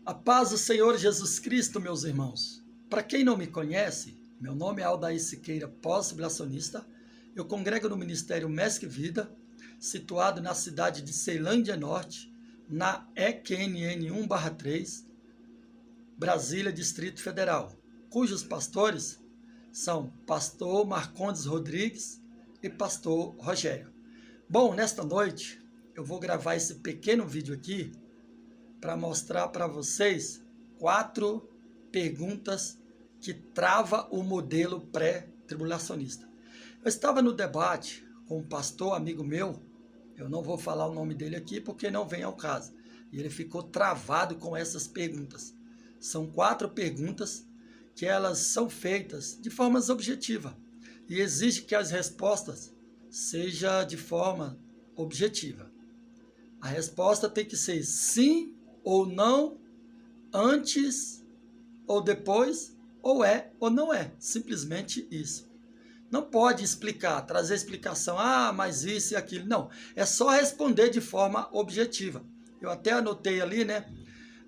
A paz do Senhor Jesus Cristo, meus irmãos. Para quem não me conhece, meu nome é Aldair Siqueira, pós-tribulacionista. Eu congrego no Ministério Mesque Vida, situado na cidade de Ceilândia Norte, na EQNN 1/3, Brasília, Distrito Federal, cujos pastores são pastor Marcondes Rodrigues e pastor Rogério. Bom, nesta noite eu vou gravar esse pequeno vídeo aqui para mostrar para vocês 4 perguntas que trava o modelo pré-tribulacionista. Eu estava no debate com um pastor amigo meu, eu não vou falar o nome dele aqui porque não vem ao caso, e ele ficou travado com essas perguntas. São 4 perguntas que elas são feitas de forma objetiva e exige que as respostas sejam de forma objetiva. A resposta tem que ser sim ou não, antes ou depois, ou é ou não é. Simplesmente isso. Não pode explicar, trazer explicação, mas isso e aquilo. Não, é só responder de forma objetiva. Eu até anotei ali, né?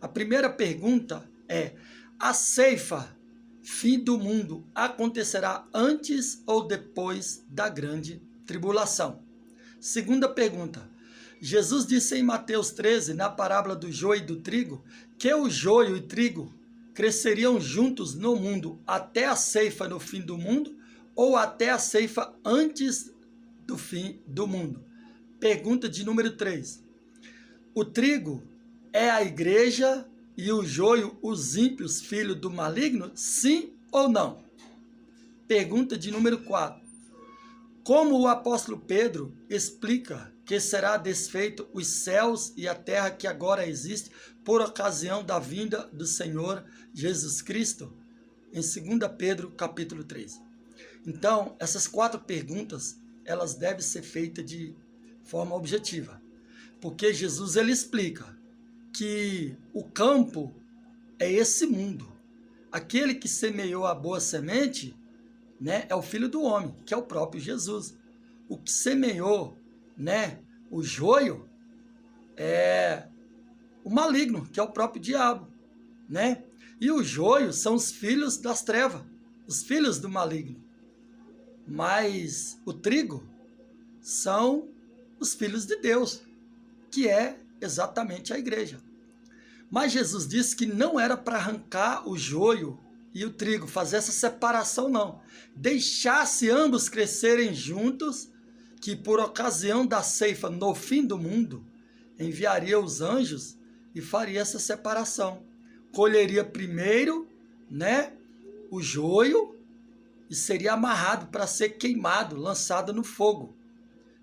A primeira pergunta é: a ceifa, fim do mundo, acontecerá antes ou depois da grande tribulação? Segunda pergunta: Jesus disse em Mateus 13, na parábola do joio e do trigo, que o joio e o trigo cresceriam juntos no mundo até a ceifa no fim do mundo ou até a ceifa antes do fim do mundo? Pergunta de número 3. O trigo é a igreja e o joio os ímpios, filhos do maligno? Sim ou não? Pergunta de número 4. Como o apóstolo Pedro explica que será desfeito os céus e a terra que agora existe por ocasião da vinda do Senhor Jesus Cristo? Em 2 Pedro, capítulo 3. Então, essas 4 perguntas, elas devem ser feitas de forma objetiva. Porque Jesus, ele explica que o campo é esse mundo. Aquele que semeou a boa semente, né, é o Filho do Homem, que é o próprio Jesus. O que semeou, né, o joio é o maligno, que é o próprio diabo, né? E o joio são os filhos das trevas, os filhos do maligno. Mas o trigo são os filhos de Deus, que é exatamente a igreja. Mas Jesus disse que não era para arrancar o joio e o trigo, fazer essa separação não. Deixasse ambos crescerem juntos, que por ocasião da ceifa no fim do mundo, enviaria os anjos e faria essa separação. Colheria primeiro, né, o joio e seria amarrado para ser queimado, lançado no fogo.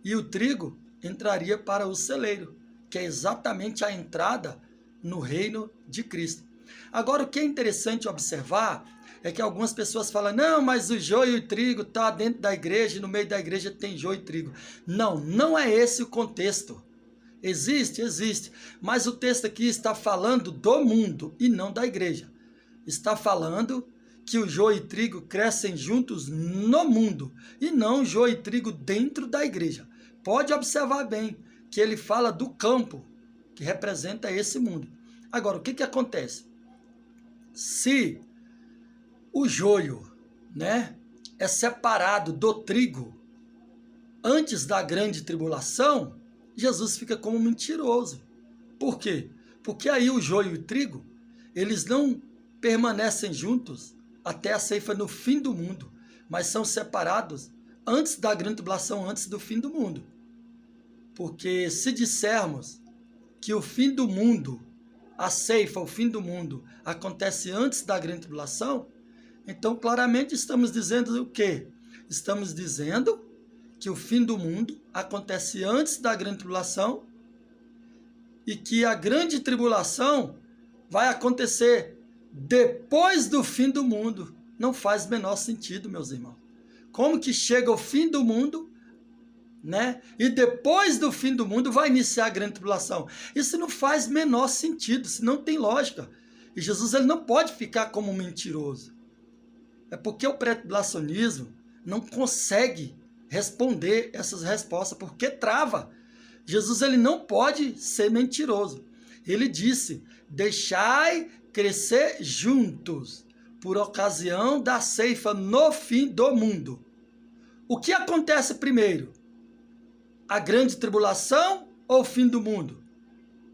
E o trigo entraria para o celeiro, que é exatamente a entrada no reino de Cristo. Agora, o que é interessante observar é que algumas pessoas falam, não, mas o joio e o trigo está dentro da igreja, e no meio da igreja tem joio e trigo. Não, não é esse o contexto. Existe, mas o texto aqui está falando do mundo e não da igreja. Está falando que o joio e trigo crescem juntos no mundo e não joio e trigo dentro da igreja. Pode observar bem que ele fala do campo, que representa esse mundo. Agora, o que acontece? Se o joio, né, é separado do trigo antes da grande tribulação, Jesus fica como mentiroso. Por quê? Porque aí o joio e o trigo, eles não permanecem juntos até a ceifa no fim do mundo, mas são separados antes da grande tribulação, antes do fim do mundo. Porque se dissermos que o fim do mundo, a ceifa, o fim do mundo, acontece antes da grande tribulação, então claramente estamos dizendo o quê? Estamos dizendo que o fim do mundo acontece antes da grande tribulação e que a grande tribulação vai acontecer depois do fim do mundo. Não faz o menor sentido, meus irmãos. Como que chega o fim do mundo, né? E depois do fim do mundo vai iniciar a grande tribulação? Isso não faz menor sentido, isso não tem lógica. E Jesus, ele não pode ficar como um mentiroso. É porque o pré-tribulacionismo não consegue responder essas respostas, porque trava. Jesus, ele não pode ser mentiroso. Ele disse: deixai crescer juntos, por ocasião da ceifa no fim do mundo. O que acontece primeiro? A grande tribulação ou o fim do mundo?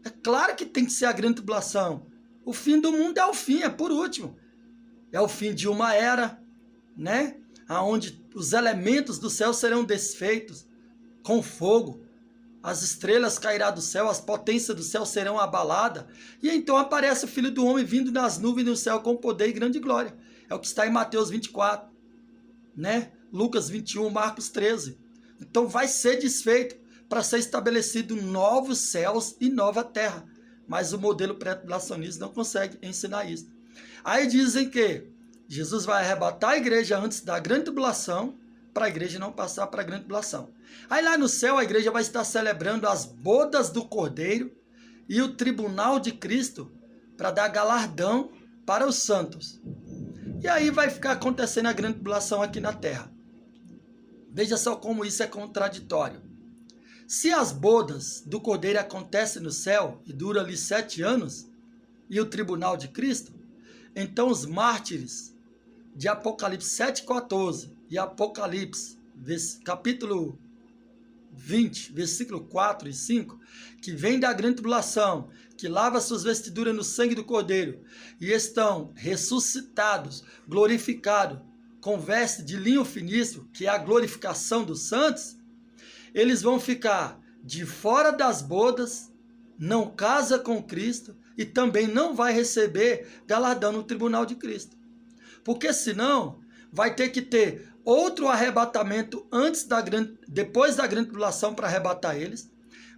É claro que tem que ser a grande tribulação. O fim do mundo é o fim, é por último. É o fim de uma era, né? Onde os elementos do céu serão desfeitos com fogo. As estrelas cairão do céu, as potências do céu serão abaladas. E então aparece o Filho do Homem vindo nas nuvens do céu com poder e grande glória. É o que está em Mateus 24, né? Lucas 21, Marcos 13. Então vai ser desfeito para ser estabelecido novos céus e nova terra. Mas o modelo pré-tribulacionista não consegue ensinar isso. Aí dizem que Jesus vai arrebatar a igreja antes da grande tribulação, para a igreja não passar para a grande tribulação. Aí lá no céu a igreja vai estar celebrando as bodas do Cordeiro e o tribunal de Cristo para dar galardão para os santos. E aí vai ficar acontecendo a grande tribulação aqui na terra. Veja só como isso é contraditório. Se as bodas do Cordeiro acontecem no céu e duram ali 7 anos, e o tribunal de Cristo, então os mártires de Apocalipse 7,14 e Apocalipse capítulo 20, versículo 4 e 5, que vem da grande tribulação, que lava suas vestiduras no sangue do Cordeiro, e estão ressuscitados, glorificados, com veste de linho finíssimo, que é a glorificação dos santos, eles vão ficar de fora das bodas, não casa com Cristo, e também não vai receber galardão no tribunal de Cristo. Porque senão vai ter que ter outro arrebatamento depois da grande tribulação para arrebatar eles.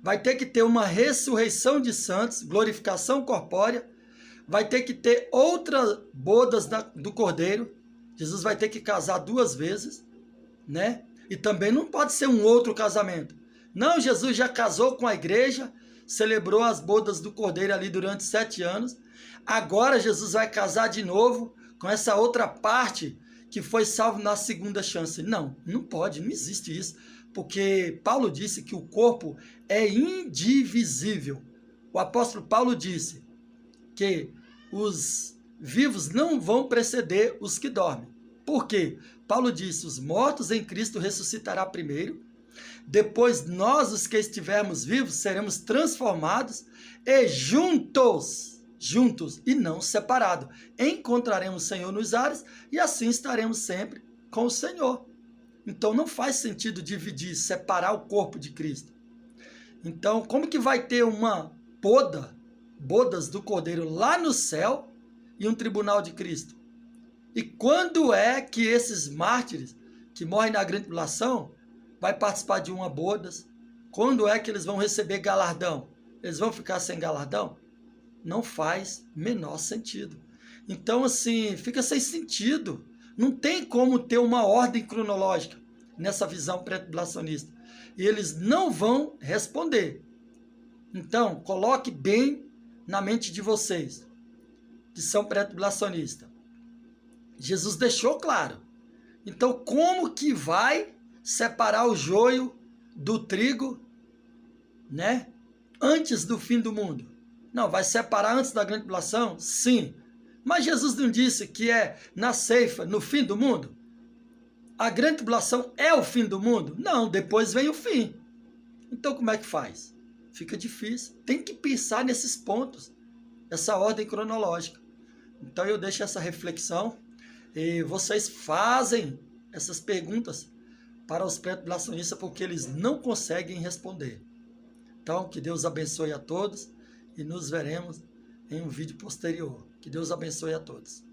Vai ter que ter uma ressurreição de santos, glorificação corpórea. Vai ter que ter outras bodas do Cordeiro. Jesus vai ter que casar 2 vezes, né? E também não pode ser um outro casamento. Não, Jesus já casou com a igreja, celebrou as bodas do Cordeiro ali durante 7 anos. Agora Jesus vai casar de novo com essa outra parte que foi salvo na segunda chance. Não, não pode, não existe isso. Porque Paulo disse que o corpo é indivisível. O apóstolo Paulo disse que os vivos não vão preceder os que dormem. Por quê? Paulo disse, os mortos em Cristo ressuscitará primeiro, depois nós, os que estivermos vivos, seremos transformados e juntos e não separados, encontraremos o Senhor nos ares e assim estaremos sempre com o Senhor. Então não faz sentido dividir, separar o corpo de Cristo. Então como que vai ter uma bodas do Cordeiro lá no céu e um tribunal de Cristo? E quando é que esses mártires que morrem na grande tribulação vai participar de uma bodas? Quando é que eles vão receber galardão? Eles vão ficar sem galardão? Não faz menor sentido. Então, assim, fica sem sentido. Não tem como ter uma ordem cronológica nessa visão pré-tribulacionista. E eles não vão responder. Então, coloque bem na mente de vocês, que são pré-tribulacionistas. Jesus deixou claro. Então, como que vai separar o joio do trigo, né? Antes do fim do mundo? Não, vai separar antes da grande tribulação? Sim. Mas Jesus não disse que é na ceifa, no fim do mundo? A grande tribulação é o fim do mundo? Não, depois vem o fim. Então, como é que faz? Fica difícil. Tem que pensar nesses pontos, essa ordem cronológica. Então, eu deixo essa reflexão. E vocês fazem essas perguntas para os pré-tribulacionistas porque eles não conseguem responder. Então, que Deus abençoe a todos e nos veremos em um vídeo posterior. Que Deus abençoe a todos.